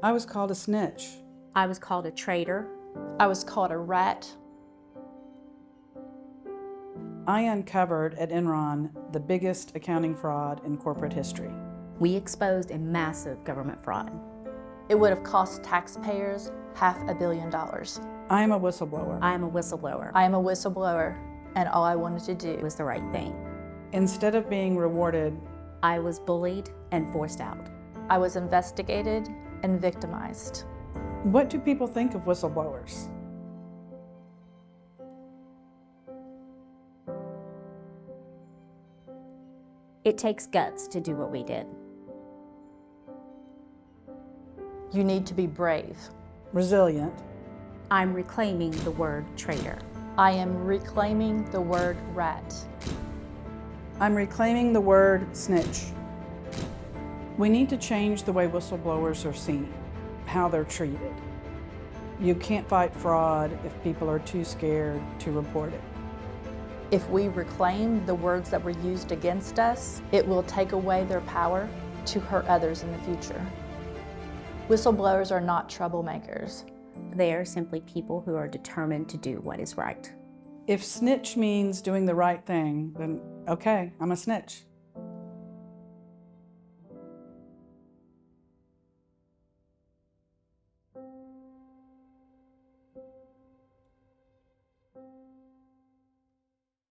I was called a snitch. I was called a traitor. I was called a rat. I uncovered at Enron the biggest accounting fraud in corporate history. We exposed a massive government fraud. It would have cost taxpayers $500 million. I am a whistleblower. I am a whistleblower. I am a whistleblower, and all I wanted to do It was the right thing. Instead of being rewarded, I was bullied and forced out. I was investigated and victimized. what do people think of whistleblowers? It takes guts to do what we did. You need to be brave. Resilient. I'm reclaiming the word traitor. I am reclaiming the word rat. I'm reclaiming the word snitch. We need to change the way whistleblowers are seen, how they're treated. You can't fight fraud if people are too scared to report it. If we reclaim the words that were used against us, it will take away their power to hurt others in the future. Whistleblowers are not troublemakers. They are simply people who are determined to do what is right. If snitch means doing the right thing, then okay, I'm a snitch.